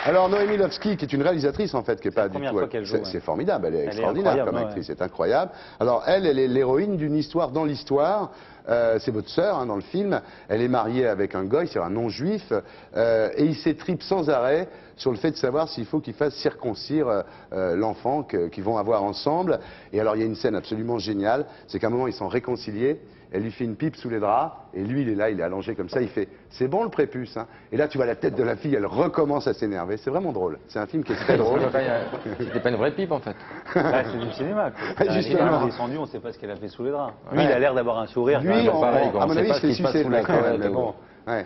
Alors Noémie Lovski, qui est une réalisatrice en fait, qui est pas du tout... C'est formidable, elle est extraordinaire comme actrice, c'est incroyable. Alors elle est l'héroïne d'une histoire dans l'histoire. C'est votre sœur dans le film. Elle est mariée avec un goy, c'est un non-juif, et il s'étripe sans arrêt sur le fait de savoir s'il faut qu'il fasse circoncire l'enfant qu'ils vont avoir ensemble. Et alors il y a une scène absolument géniale, c'est qu'à un moment ils sont réconciliés. Elle lui fait une pipe sous les draps, et lui, il est là, il est allongé comme ça, il fait « C'est bon le prépuce hein ?» Et là, tu vois la tête de la fille, elle recommence à s'énerver. C'est vraiment drôle. C'est un film qui est très drôle. C'était pas une vraie pipe, en fait. Bah, c'est du cinéma. Elle est descendue, on ne sait pas ce qu'elle a fait sous les draps. Lui, il a l'air d'avoir un sourire. Lui, à mon avis, il se fait sucer le mec, quand même. Mais bon. Ouais.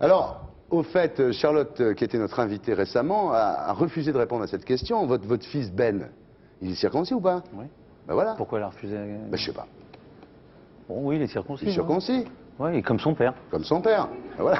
Alors, au fait, Charlotte, qui était notre invitée récemment, a refusé de répondre à cette question. Votre fils Ben, il est circoncis ou pas? Oui. Ben voilà. Pourquoi elle a refusé? Ben, je sais pas. Bon, oui, il est circoncis. Il est circoncis. Oui, comme son père. Comme son père. Ben voilà.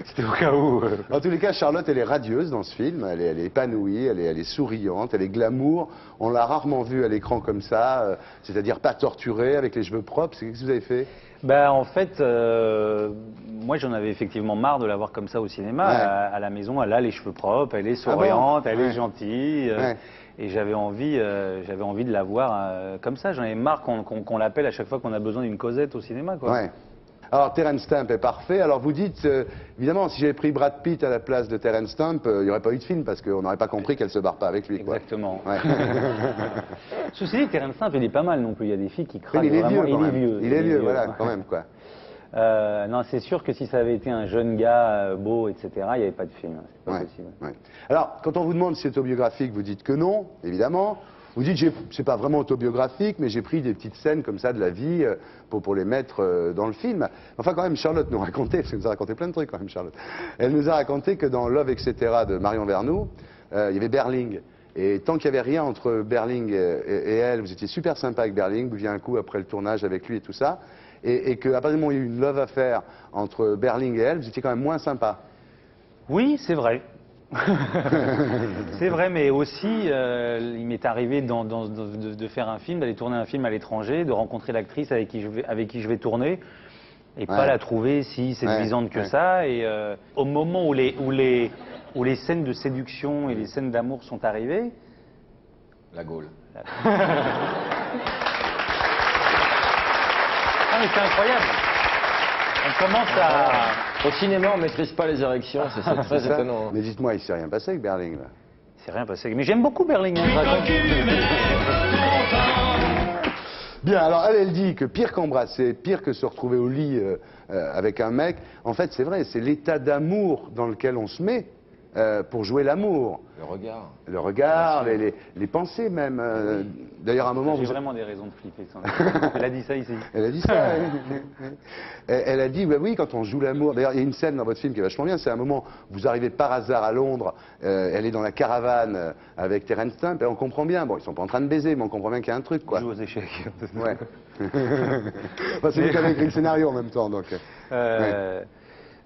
C'était au cas où. En tous les cas, Charlotte, elle est radieuse dans ce film. Elle est épanouie, elle est souriante, elle est glamour. On l'a rarement vue à l'écran comme ça, c'est-à-dire pas torturée, avec les cheveux propres. Qu'est-ce que vous avez fait? Ben, en fait, moi j'en avais effectivement marre de la voir comme ça au cinéma. Ouais. À la maison, elle a les cheveux propres, elle est souriante, elle est gentille. Ouais. Et j'avais envie de la voir comme ça. J'en ai marre qu'on l'appelle à chaque fois qu'on a besoin d'une Cosette au cinéma, quoi. Ouais. Alors Terence Stamp est parfait. Alors vous dites, évidemment, si j'avais pris Brad Pitt à la place de Terence Stamp, il n'y aurait pas eu de film parce qu'on n'aurait pas compris qu'elle se barre pas avec lui. Exactement. Ouais. Ceci dit, Terence Stamp, il est pas mal non plus. Il y a des filles qui craquent il est vraiment. vieux, quand même. Il est vieux, voilà, ouais. quand même, quoi. Non, c'est sûr que si ça avait été un jeune gars beau, etc., il n'y avait pas de film. C'est pas possible. Ouais. Alors, quand on vous demande si c'est autobiographique, vous dites que non, évidemment. Vous dites, c'est pas vraiment autobiographique, mais j'ai pris des petites scènes comme ça de la vie pour les mettre dans le film. Enfin, quand même, Charlotte nous racontait, parce qu'elle nous a raconté plein de trucs quand même, Charlotte. Elle nous a raconté que dans Love, etc. de Marion Vernou, il y avait Berling. Et tant qu'il n'y avait rien entre Berling et elle, vous étiez super sympa avec Berling, vous buviez un coup après le tournage avec lui et tout ça. Et qu'à partir du moment où il y a eu une love affaire entre Berling et elle, vous étiez quand même moins sympa. Oui, c'est vrai. C'est vrai, mais aussi, il m'est arrivé de faire un film, d'aller tourner un film à l'étranger, de rencontrer l'actrice avec qui je vais tourner, et pas la trouver si séduisante que ça. Et au moment où les scènes de séduction et les scènes d'amour sont arrivées... La Gaule. Ah, mais c'est incroyable. On commence à... Au cinéma, on ne maîtrise pas les érections, c'est très étonnant. Mais dites-moi, il s'est rien passé avec Berling, là? C'est rien passé. Mais j'aime beaucoup Berling. Bien, alors elle dit que pire qu'embrasser, pire que se retrouver au lit avec un mec, en fait c'est vrai, c'est l'état d'amour dans lequel on se met pour jouer l'amour. Le regard. Le regard, les pensées même. D'ailleurs, à un moment... J'ai vraiment des raisons de flipper. Elle a dit ça ici. Elle a dit ça. Elle a dit, bah oui, quand on joue l'amour... D'ailleurs, il y a une scène dans votre film qui est vachement bien. C'est un moment, vous arrivez par hasard à Londres, elle est dans la caravane avec Terence Stamp, et on comprend bien. Bon, ils sont pas en train de baiser, mais on comprend bien qu'il y a un truc, quoi. Joue aux échecs. Ouais. Enfin, c'est lui qui avait écrit le scénario en même temps, donc...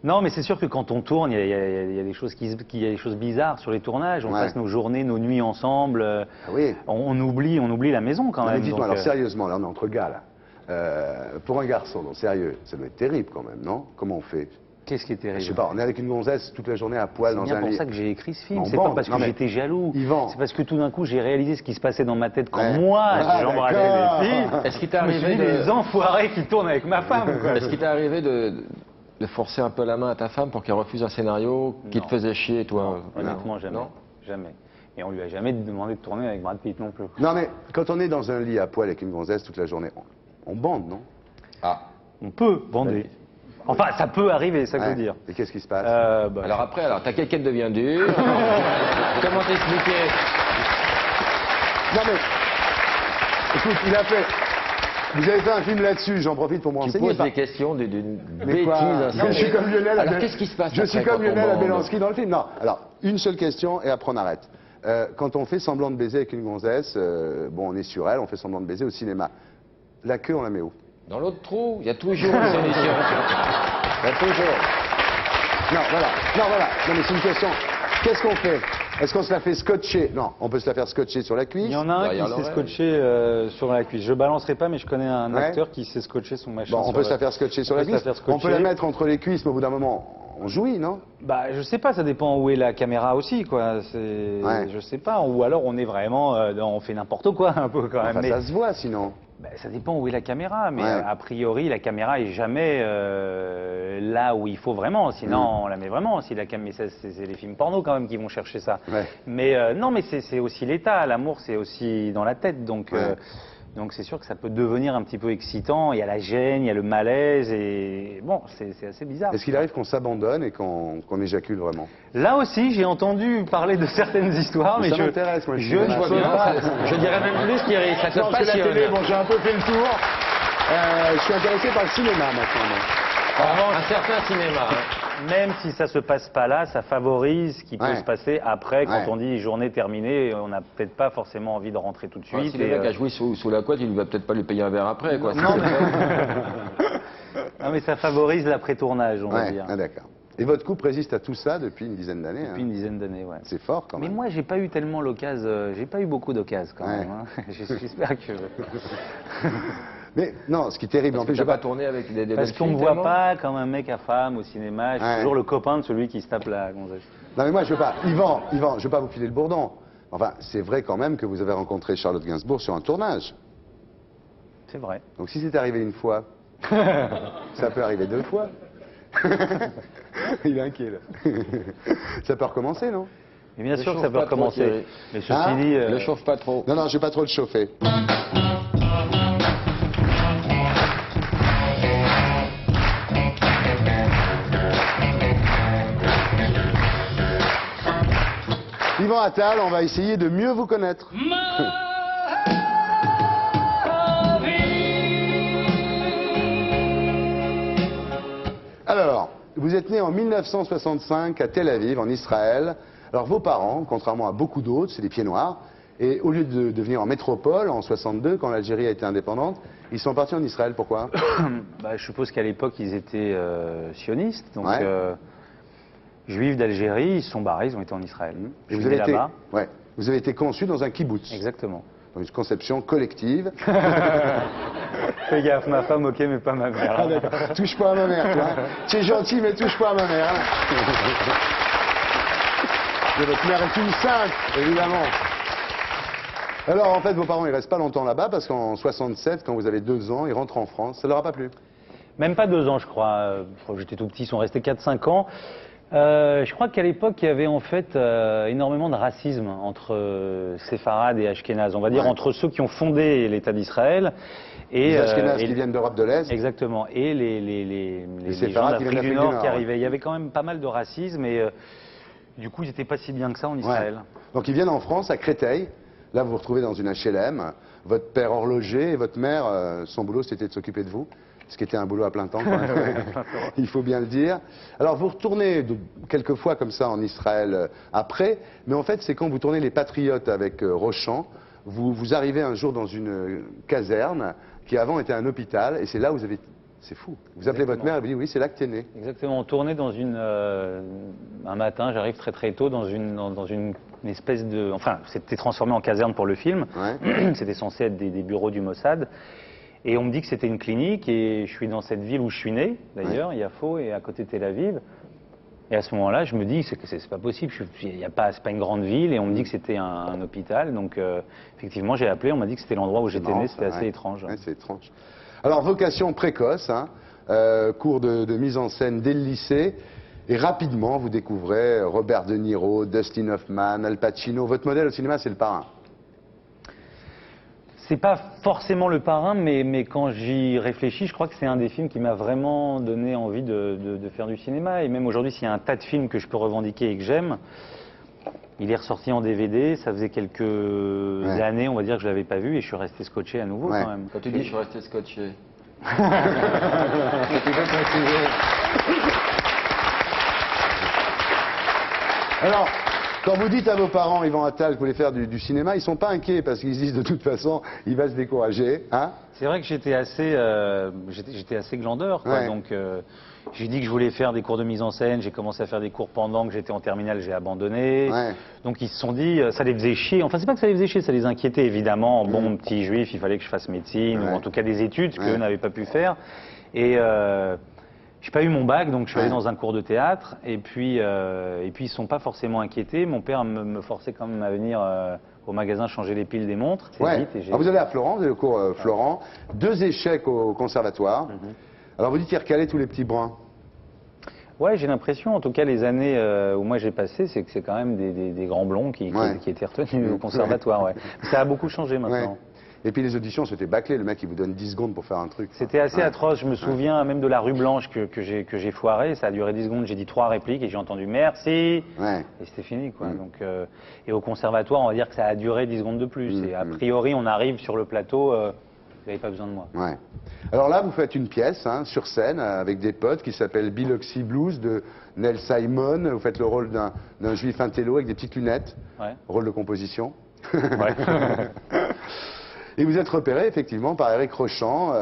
Non, mais c'est sûr que quand on tourne, il y a des choses il y a des choses bizarres sur les tournages. On passe nos journées, nos nuits ensemble. Oui. On oublie la maison quand même. Dites-moi, alors sérieusement, là on est entre gars, là. Pour un garçon, non, sérieux, ça doit être terrible quand même, non? Comment on fait? Qu'est-ce qui est terrible? Je sais pas, on est avec une gonzesse toute la journée à poil dans un lit. C'est bien pour ça que j'ai écrit ce film. C'est pas parce que j'étais jaloux. C'est parce que tout d'un coup, j'ai réalisé ce qui se passait dans ma tête quand moi, j'embrassais des filles. Est-ce qu'il t'est arrivé les enfoirés qui tournent avec ma femme, quoi. Est-ce qu'il t'est arrivé de forcer un peu la main à ta femme pour qu'elle refuse un scénario qui te faisait chier, toi? Non, honnêtement, jamais. Non. Jamais. Et on lui a jamais demandé de tourner avec Brad Pitt non plus. Non, mais quand on est dans un lit à poil avec une gonzesse toute la journée, on bande, non? Ah. On peut bander. Enfin, ça peut arriver, ça veut dire. Et qu'est-ce qui se passe? Alors après, ta quéquette devient dure. Comment t'expliquer? Non mais, écoute, il a fait... Vous avez fait un film là-dessus, j'en profite pour me renseigner. Tu poses des questions d'une bêtise. Je suis comme Lionel. Alors qu'est-ce qui se passe? Je suis comme Lionel Abelansky dans le film. Non, alors, une seule question et après on arrête. Quand on fait semblant de baiser avec une gonzesse, bon, on est sur elle, on fait semblant de baiser au cinéma. La queue, on la met où? Dans l'autre trou, il y a toujours une solution. Il y a toujours. Non, voilà. Non, mais c'est une question. Qu'est-ce qu'on fait? Est-ce qu'on se la fait scotcher? Non, on peut se la faire scotcher sur la cuisse. Il y en a un qui s'est scotché sur la cuisse. Je balancerai pas, mais je connais un acteur qui s'est scotché son machin. Bon, on peut se la faire scotcher sur la cuisse. On peut la mettre entre les cuisses, mais au bout d'un moment, on jouit, non? Bah, je sais pas, ça dépend où est la caméra aussi, quoi. Je sais pas, ou alors on est vraiment, on fait n'importe quoi un peu quand même. Enfin, ça se voit sinon. Bah, ça dépend où est la caméra, mais a priori la caméra est jamais là où il faut vraiment, sinon on la met vraiment. Si la c'est les films porno quand même qui vont chercher ça. Mais non, mais c'est aussi l'état, l'amour c'est aussi dans la tête, donc c'est sûr que ça peut devenir un petit peu excitant. Il y a la gêne, il y a le malaise, et bon, c'est assez bizarre. Est-ce qu'il arrive qu'on s'abandonne et qu'on éjacule vraiment? Là aussi, j'ai entendu parler de certaines histoires, mais ça m'intéresse, moi. Je vois bien. Je dirais même plus que ça te passionne. La télé, bon, j'ai un peu fait le tour. Je suis intéressé par le cinéma maintenant. Un certain cinéma. Même si ça se passe pas là, ça favorise ce qui peut se passer après. Quand on dit journée terminée, on n'a peut-être pas forcément envie de rentrer tout de suite. Si le mec a joué sous la couette, il ne va peut-être pas lui payer un verre après, quoi. Non, mais ça favorise l'après-tournage, on va dire. Ah, d'accord. Et votre couple résiste à tout ça depuis une dizaine d'années? Depuis une dizaine d'années, ouais. C'est fort quand même. Mais moi, j'ai pas eu tellement l'occasion, j'ai pas eu beaucoup d'occasions quand même. Hein. J'espère que... Mais non, ce qui est terrible, en fait, je vais pas tourner avec des parce qu'on ne me voit pas comme un mec à femme au cinéma. Je suis toujours le copain de celui qui se tape la gonzesse. Non mais moi, je veux pas. Yvan, je veux pas vous filer le bourdon. Enfin, c'est vrai quand même que vous avez rencontré Charlotte Gainsbourg sur un tournage. C'est vrai. Donc si c'est arrivé une fois, ça peut arriver 2 fois. Il est inquiet là. Ça peut recommencer, non? Mais bien sûr que ça peut recommencer. Mais ceci dit, ne chauffe pas trop. Non, je vais pas trop le chauffer. Yvan Attal, on va essayer de mieux vous connaître. Alors, vous êtes né en 1965 à Tel Aviv, en Israël. Alors, vos parents, contrairement à beaucoup d'autres, c'est des pieds noirs. Et au lieu de venir en métropole, en 62, quand l'Algérie a été indépendante, ils sont partis en Israël. Pourquoi? Je suppose qu'à l'époque, ils étaient sionistes. Donc, juifs d'Algérie, ils se sont barrés, ils ont été en Israël. Et vous avez été là-bas. Vous avez été conçu dans un kibbutz. Exactement. Dans une conception collective. Fais gaffe, ma femme, ok, mais pas ma mère. Ah, d'accord. Touche pas à ma mère, toi. Tu es gentil, mais touche pas à ma mère. Et votre mère est une sainte, évidemment. Alors, en fait, vos parents, ils restent pas longtemps là-bas, parce qu'en 67, quand vous avez 2 ans, ils rentrent en France. Ça leur a pas plu? Même pas 2 ans, je crois. J'étais tout petit, ils sont restés 4-5 ans. Je crois qu'à l'époque, il y avait en fait énormément de racisme entre séfarades et ashkénazes. On va dire entre ceux qui ont fondé l'État d'Israël et les ashkénazes qui viennent d'Europe de l'Est. Exactement. Et les gens d'Afrique du Nord qui arrivaient. Il y avait quand même pas mal de racisme et du coup, ils n'étaient pas si bien que ça en Israël. Donc ils viennent en France, à Créteil. Là, vous vous retrouvez dans une HLM. Votre père horloger et votre mère, son boulot, c'était de s'occuper de vous. Ce qui était un boulot à plein temps, quand même. Il faut bien le dire. Alors, vous retournez quelques fois comme ça en Israël après, mais en fait, c'est quand vous tournez Les Patriotes avec Rochant, vous arrivez un jour dans une caserne qui avant était un hôpital, et c'est là où vous avez... C'est fou. Vous appelez votre mère et vous dites, oui, c'est là que tu es né. Exactement. On tournait dans un matin, j'arrive très très tôt, dans une espèce de... Enfin, c'était transformé en caserne pour le film. C'était censé être des bureaux du Mossad. Et on me dit que c'était une clinique, et je suis dans cette ville où je suis né, d'ailleurs, Yafo, et à côté de Tel Aviv. Et à ce moment-là, je me dis que c'est pas possible, c'est pas une grande ville, et on me dit que c'était un hôpital. Donc, effectivement, j'ai appelé, on m'a dit que c'était l'endroit où j'étais né, c'était assez étrange. C'est étrange. Alors, vocation précoce, cours de mise en scène dès le lycée, et rapidement, vous découvrez Robert De Niro, Dustin Hoffman, Al Pacino. Votre modèle au cinéma, c'est Le Parrain. C'est pas forcément Le Parrain, mais quand j'y réfléchis, je crois que c'est un des films qui m'a vraiment donné envie de faire du cinéma. Et même aujourd'hui, s'il y a un tas de films que je peux revendiquer et que j'aime, il est ressorti en DVD. Ça faisait quelques années, on va dire, que je l'avais pas vu, et je suis resté scotché à nouveau quand même. Quand tu dis je suis resté scotché. Alors, quand vous dites à vos parents, Yvan Attal, que vous voulez faire du cinéma, ils sont pas inquiets parce qu'ils se disent de toute façon, il va se décourager, hein? C'est vrai que j'étais assez glandeur, quoi. Donc j'ai dit que je voulais faire des cours de mise en scène. J'ai commencé à faire des cours pendant que j'étais en terminale, j'ai abandonné. Donc ils se sont dit, ça les faisait chier. Enfin, c'est pas que ça les faisait chier, ça les inquiétait évidemment. Bon, petit juif, il fallait que je fasse médecine ou en tout cas des études, ce qu'eux n'avaient pas pu faire. Et J'ai pas eu mon bac, donc je suis allé dans un cours de théâtre. Et puis ils sont pas forcément inquiétés. Mon père me forçait quand même à venir au magasin changer les piles des montres. Ouais. Alors vous allez à Florent, vous avez le cours Florent. 2 échecs au conservatoire. Alors vous dites qu'il recalait tous les petits bruns. Ouais, j'ai l'impression, en tout cas les années où moi j'ai passé, c'est que c'est quand même des grands blonds qui étaient retenus au conservatoire. Ouais. Ça a beaucoup changé maintenant. Ouais. Et puis les auditions, c'était bâclé. Le mec, il vous donne 10 secondes pour faire un truc. C'était assez atroce. Je me souviens même de la rue Blanche que j'ai foiré. Ça a duré 10 secondes. J'ai dit 3 répliques et j'ai entendu merci. Et c'était fini, quoi. Donc, et au conservatoire, on va dire que ça a duré 10 secondes de plus. Et a priori, on arrive sur le plateau, vous n'avez pas besoin de moi. Ouais. Alors là, vous faites une pièce sur scène avec des potes qui s'appelle Biloxi Blues de Nell Simon. Vous faites le rôle d'un juif intello avec des petites lunettes. Rôle de composition. Et vous êtes repéré effectivement par Éric Rochant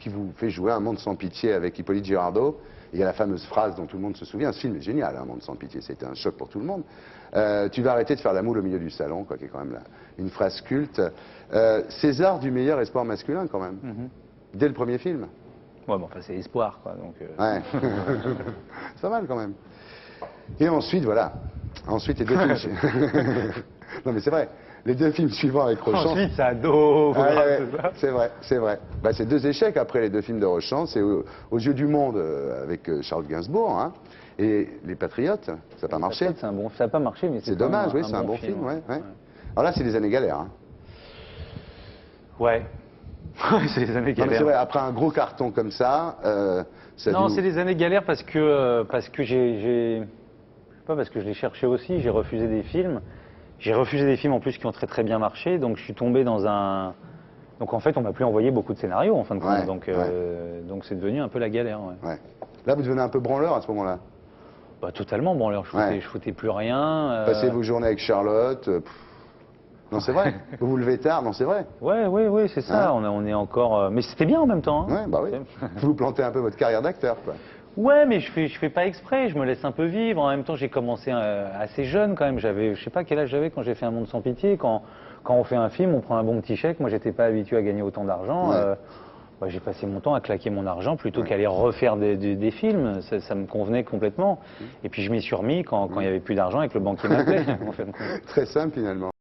qui vous fait jouer Un monde sans pitié avec Hippolyte Girardot. Et il y a la fameuse phrase dont tout le monde se souvient. Ce film est génial, Un monde sans pitié. C'était un choc pour tout le monde. Tu vas arrêter de faire la moule au milieu du salon, quoi, qui est quand même une phrase culte. César du meilleur espoir masculin quand même. Dès le premier film. Ouais, bon, enfin, c'est espoir, quoi. Donc, ouais. C'est pas mal quand même. Et ensuite, voilà. Ensuite, les 2 films. Non, mais c'est vrai. Les 2 films suivants avec Rochant. Ensuite, c'est ado. C'est vrai, c'est vrai. Bah, c'est 2 échecs après les 2 films de Rochant. C'est aux yeux du monde avec Charles Gainsbourg. Hein. Et Les Patriotes, ça n'a pas marché. Ça n'a pas marché, mais c'est dommage, oui, c'est un bon film. Ouais. Alors là, c'est les années galères. Hein. Ouais. C'est les années galères. Non, mais c'est vrai, après un gros carton comme ça. Non, c'est les années galères parce que j'ai. Je sais pas, parce que je l'ai cherché aussi, j'ai refusé des films. J'ai refusé des films en plus qui ont très très bien marché, donc je suis tombé dans un. Donc en fait, on m'a plus envoyé beaucoup de scénarios en fin de compte, donc c'est devenu un peu la galère. Ouais. Là, vous devenez un peu branleur à ce moment-là. Bah, totalement branleur, je foutais plus rien. Passez vos journées avec Charlotte. Non, c'est vrai. Vous vous levez tard, non, c'est vrai. Ouais, c'est ça. Hein, on est encore. Mais c'était bien en même temps. Hein. Ouais, bah oui. Vous plantez un peu votre carrière d'acteur, quoi. Ouais, mais je fais pas exprès, je me laisse un peu vivre. En même temps, j'ai commencé assez jeune quand même. Je sais pas quel âge j'avais quand j'ai fait Un monde sans pitié. Quand on fait un film, on prend un bon petit chèque. Moi, j'étais pas habitué à gagner autant d'argent. J'ai passé mon temps à claquer mon argent plutôt qu'à aller refaire des films. Ça me convenait complètement. Et puis je m'y suis remis quand il y avait plus d'argent et que le banquier m'appelait. En fait. Très simple finalement.